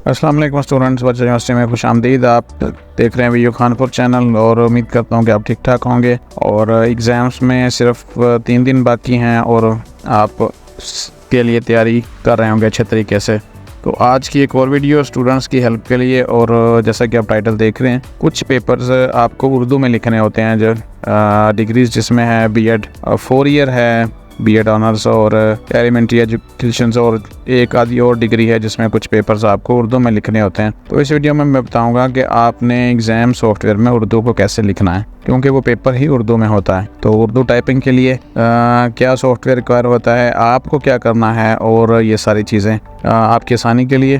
अस्सलाम वालेकुम स्टूडेंट्स, बच्चे यूनिवर्सिटी में खुशामदीद। आप देख रहे हैं वीडियो खानपुर चैनल और उम्मीद करता हूं कि आप ठीक ठाक होंगे। और एग्ज़ाम्स में सिर्फ 3 दिन बाकी हैं और आप के लिए तैयारी कर रहे होंगे अच्छे तरीके से। तो आज की एक और वीडियो स्टूडेंट्स की हेल्प के लिए। और जैसा कि आप टाइटल देख रहे हैं, कुछ पेपर्स आपको उर्दू में लिखने होते हैं। जो डिग्रीज़ जिसमें है बीएड 4 ईयर है, बीएड ऑनर्स और एलिमेंट्री एजुकेशन, और एक आधी और डिग्री है जिसमें कुछ पेपर्स आपको उर्दू में लिखने होते हैं। तो इस वीडियो में मैं बताऊंगा कि आपने एग्ज़ाम सॉफ्टवेयर में उर्दू को कैसे लिखना है, क्योंकि वो पेपर ही उर्दू में होता है। तो उर्दू टाइपिंग के लिए क्या सॉफ्टवेयर रिक्वायर होता है, आपको क्या करना है, और ये सारी चीज़ें आपकी आसानी के लिए।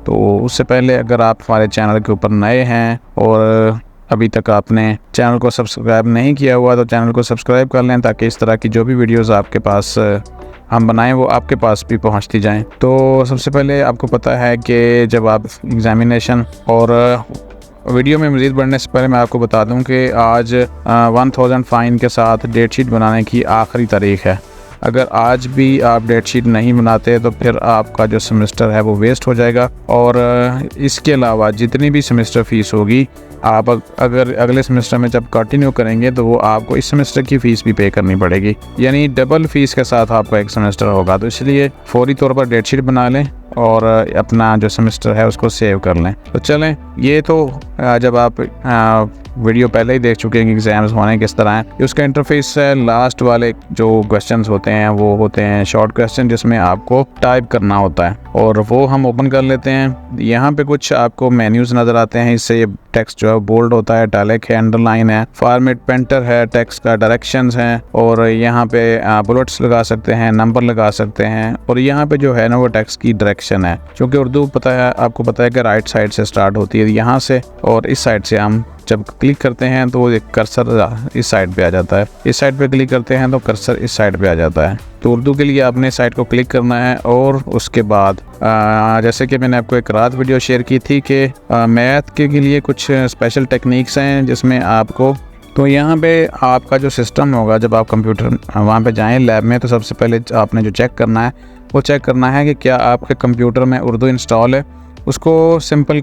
तो उससे पहले अगर आप हमारे चैनल के ऊपर नए हैं और अभी तक आपने चैनल को सब्सक्राइब नहीं किया हुआ, तो चैनल को सब्सक्राइब कर लें, ताकि इस तरह की जो भी वीडियोस आपके पास हम बनाएं वो आपके पास भी पहुंचती जाएं। तो सबसे पहले आपको पता है कि जब आप एग्ज़ामिनेशन, और वीडियो में मज़ीद बढ़ने से पहले मैं आपको बता दूं कि आज 1000 फ़ाइन के साथ डेट शीट बनाने की आखिरी तारीख़ है। अगर आज भी आप डेट शीट नहीं बनाते तो फिर आपका जो सेमेस्टर है वो वेस्ट हो जाएगा। और इसके अलावा जितनी भी सेमेस्टर फ़ीस होगी, आप अगर अगले सेमेस्टर में जब कंटिन्यू करेंगे तो वो आपको इस सेमेस्टर की फ़ीस भी पे करनी पड़ेगी, यानी डबल फ़ीस के साथ आपका एक सेमेस्टर होगा। तो इसलिए फौरी तौर पर डेट शीट बना लें और अपना जो सेमेस्टर है उसको सेव कर लें। तो चलें, ये तो जब आप वीडियो पहले ही देख चुके हैं कि एग्ज़ाम्स होने किस तरह हैं। उसका इंटरफेस है, लास्ट वाले जो क्वेश्चंस होते हैं वो होते हैं शॉर्ट क्वेश्चन, जिसमें आपको टाइप करना होता है, और वो हम ओपन कर लेते हैं। यहाँ पे कुछ आपको मेन्यूज़ नज़र आते हैं। इससे ये टेक्स्ट जो है बोल्ड होता है, इटैलिक है, अंडरलाइन है, फॉर्मेट पेंटर है, टेक्स्ट का डायरेक्शंस हैं, और यहाँ पे बुलेट्स लगा सकते हैं, नंबर लगा सकते हैं। और यहाँ पे जो है ना वो टेक्स्ट की डायरेक्शन है, क्योंकि उर्दू पता है, आपको पता है कि राइट साइड से स्टार्ट होती है यहाँ से, और इस साइड से हम जब क्लिक करते हैं तो एक कर्सर इस साइड पे आ जाता है, इस साइड पे क्लिक करते हैं तो कर्सर इस साइड पे आ जाता है। तो उर्दू के लिए आपने साइड को क्लिक करना है, और उसके बाद जैसे कि मैंने आपको एक रात वीडियो शेयर की थी कि मैथ के लिए कुछ स्पेशल टेक्निक्स हैं जिसमें आपको, तो यहाँ पे आपका जो सिस्टम होगा, जब आप कंप्यूटर वहाँ पे जाएं लैब में, तो सबसे पहले आपने जो चेक करना है वो चेक करना है कि क्या आपके कंप्यूटर में उर्दू इंस्टॉल है। उसको सिंपल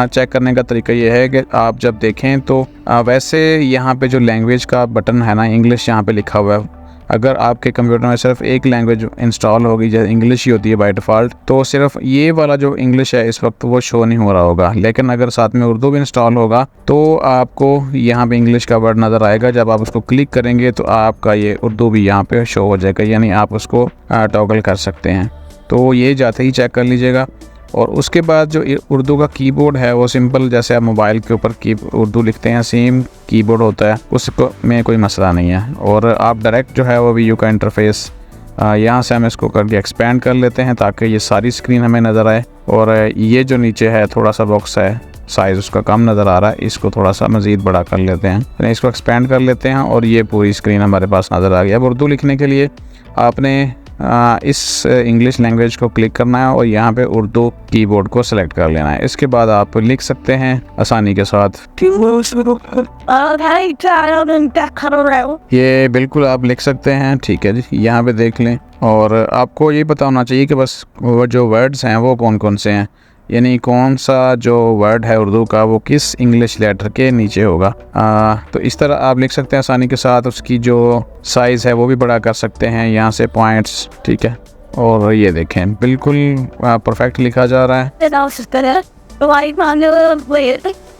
चेक करने का तरीका ये है कि आप जब देखें तो वैसे यहाँ पे जो लैंग्वेज का बटन है ना, इंग्लिश यहाँ पे लिखा हुआ है। अगर आपके कंप्यूटर में सिर्फ एक लैंग्वेज इंस्टॉल होगी, जैसे इंग्लिश ही होती है बाय डिफ़ॉल्ट, तो सिर्फ ये वाला जो इंग्लिश है इस वक्त वो शो नहीं हो रहा होगा। लेकिन अगर साथ में उर्दू भी इंस्टॉल होगा तो आपको यहाँ पे इंग्लिश का वर्ड नज़र आएगा। जब आप उसको क्लिक करेंगे तो आपका ये उर्दू भी यहाँ पे शो हो जाएगा, यानी आप उसको टॉगल कर सकते हैं। तो ये जाते ही चेक कर लीजिएगा। और उसके बाद जो उर्दू का कीबोर्ड है वो सिंपल, जैसे आप मोबाइल के ऊपर उर्दू लिखते हैं सेम कीबोर्ड होता है, उसको में कोई मसला नहीं है। और आप डायरेक्ट जो है वो वीडियो का इंटरफेस यहाँ से हम इसको करके एक्सपेंड कर लेते हैं ताकि ये सारी स्क्रीन हमें नज़र आए। और ये जो नीचे है थोड़ा सा बॉक्स है, साइज़ उसका कम नज़र आ रहा है, इसको थोड़ा सा मज़ीद बड़ा कर लेते हैं, इसको एक्सपेंड कर लेते हैं, और ये पूरी स्क्रीन हमारे पास नज़र आ गई। अब उर्दू लिखने के लिए आपने इस इंग्लिश लैंग्वेज को क्लिक करना है और यहाँ पे उर्दू कीबोर्ड को सेलेक्ट कर लेना है। इसके बाद आप लिख सकते हैं आसानी के साथ। ये बिल्कुल आप लिख सकते हैं, ठीक है जी, यहाँ पे देख लें। और आपको ये पता होना चाहिए कि बस वो जो वर्ड्स हैं वो कौन कौन से हैं, यानी कौन सा जो वर्ड है उर्दू का वो किस इंग्लिश लेटर के नीचे होगा। तो इस तरह आप लिख सकते हैं आसानी के साथ। उसकी जो साइज़ है वो भी बड़ा कर सकते हैं, यहाँ से पॉइंट्स, ठीक है। और ये देखें बिल्कुल परफेक्ट लिखा जा रहा है।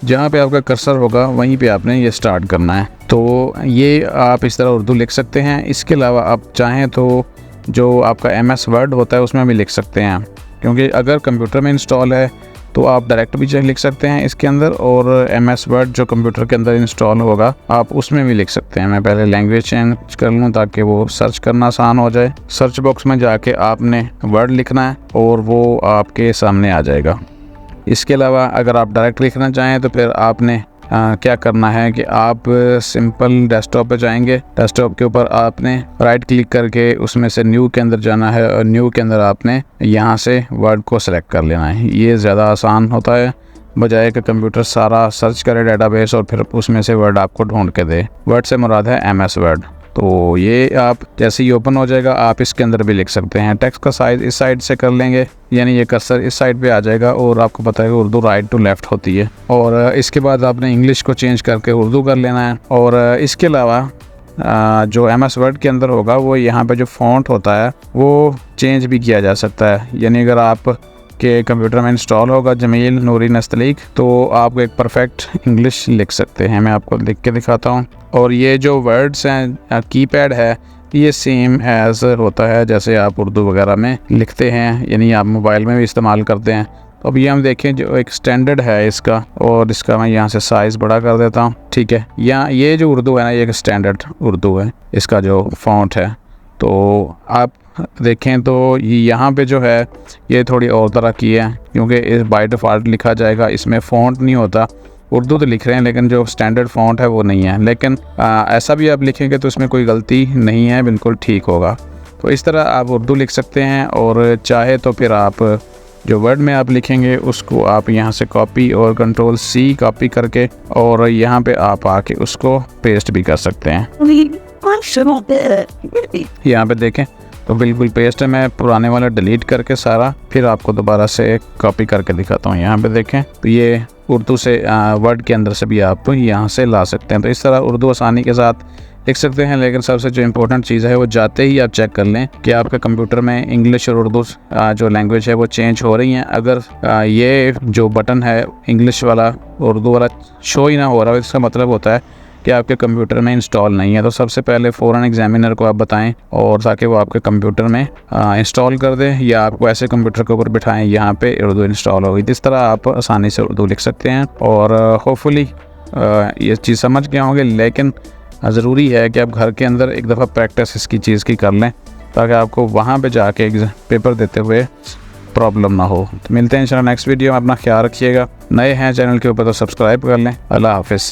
जहाँ पे आपका कर्सर होगा वहीं पे आपने ये स्टार्ट करना है। तो ये आप इस तरह उर्दू लिख सकते हैं। इसके अलावा आप चाहें तो जो आपका MS वर्ड होता है उसमें भी लिख सकते हैं, क्योंकि अगर कंप्यूटर में इंस्टॉल है तो आप डायरेक्ट भी लिख सकते हैं इसके अंदर, और MS वर्ड जो कंप्यूटर के अंदर इंस्टॉल होगा आप उसमें भी लिख सकते हैं। मैं पहले लैंग्वेज चेंज कर लूँ ताकि वो सर्च करना आसान हो जाए। सर्च बॉक्स में जाके आपने वर्ड लिखना है और वो आपके सामने आ जाएगा। इसके अलावा अगर आप डायरेक्ट लिखना चाहें तो फिर आपने क्या करना है कि आप सिंपल डेस्कटॉप पे जाएंगे। डेस्कटॉप के ऊपर आपने राइट क्लिक करके उसमें से न्यू के अंदर जाना है, और न्यू के अंदर आपने यहाँ से वर्ड को सेलेक्ट कर लेना है। ये ज़्यादा आसान होता है बजाय कि कंप्यूटर सारा सर्च करे डेटाबेस और फिर उसमें से वर्ड आपको ढूंढ के दे। वर्ड से मुराद है MS वर्ड। तो ये आप जैसे ही ओपन हो जाएगा आप इसके अंदर भी लिख सकते हैं। टेक्स्ट का साइज़ इस साइड से कर लेंगे, यानी ये कर्सर इस साइड पे आ जाएगा और आपको पता है कि उर्दू राइट टू लेफ़्ट होती है। और इसके बाद आपने इंग्लिश को चेंज करके उर्दू कर लेना है। और इसके अलावा जो MS वर्ड के अंदर होगा वो यहाँ पे जो फ़ॉन्ट होता है वो चेंज भी किया जा सकता है। यानी अगर आप के कंप्यूटर में इंस्टॉल होगा जमील नूरी नस्तलीक तो आप एक परफेक्ट इंग्लिश लिख सकते हैं। मैं आपको लिख के दिखाता हूँ। और ये जो वर्ड्स हैं कीपैड है ये सेम एज होता है जैसे आप उर्दू वगैरह में लिखते हैं, यानी आप मोबाइल में भी इस्तेमाल करते हैं। तो अभी हम देखें जो एक स्टैंडर्ड है इसका, और इसका मैं यहाँ से साइज़ बड़ा कर देता हूँ, ठीक है। यहाँ ये जो उर्दू है ना ये एक स्टैंडर्ड उर्दू है, इसका जो फ़ॉन्ट है। तो आप देखें तो यहाँ पे जो है ये थोड़ी और तरह की है, क्योंकि इस बाय डिफ़ॉल्ट लिखा जाएगा, इसमें फ़ॉन्ट नहीं होता। उर्दू तो लिख रहे हैं लेकिन जो स्टैंडर्ड फ़ॉन्ट है वो नहीं है, लेकिन ऐसा भी आप लिखेंगे तो इसमें कोई गलती नहीं है, बिल्कुल ठीक होगा। तो इस तरह आप उर्दू लिख सकते हैं। और चाहे तो फिर आप जो वर्ड में आप लिखेंगे उसको आप यहाँ से कॉपी और Ctrl+C कॉपी करके और यहाँ पे आप आके उसको पेस्ट भी कर सकते हैं। यहाँ पे देखें तो बिल्कुल पेस्ट है। मैं पुराने वाला डिलीट करके सारा फिर आपको दोबारा से कॉपी करके दिखाता हूँ। यहाँ पे देखें तो ये उर्दू से वर्ड के अंदर से भी आप यहाँ से ला सकते हैं। तो इस तरह उर्दू आसानी के साथ लिख सकते हैं। लेकिन सबसे जो इम्पोर्टेंट चीज़ है वो जाते ही आप चेक कर लें कि आपके कंप्यूटर में इंग्लिश और उर्दू जो लैंग्वेज है वो चेंज हो रही हैं। अगर ये जो बटन है इंग्लिश वाला उर्दू वाला शो ही ना हो रहा है, इसका मतलब होता है कि आपके कंप्यूटर में इंस्टॉल नहीं है। तो सबसे पहले फ़ौरन एग्जामिनर को आप बताएं और ताकि वो आपके कंप्यूटर में इंस्टॉल कर दें, या आपको ऐसे कंप्यूटर के ऊपर बिठाएं यहाँ पे उर्दू इंस्टॉल होगी। इस तरह आप आसानी से उर्दू लिख सकते हैं। और होपफुली ये चीज़ समझ गए होंगे, लेकिन ज़रूरी है कि आप घर के अंदर एक दफ़ा प्रैक्टिस इसकी चीज़ की कर लें ताकि आपको वहाँ पे जाके पेपर देते हुए प्रॉब्लम ना हो। तो मिलते हैं इंशाल्लाह नेक्स्ट वीडियो में। अपना ख्याल रखिएगा। नए हैं चैनल के ऊपर तो सब्सक्राइब कर लें। अल्लाह हाफिज़।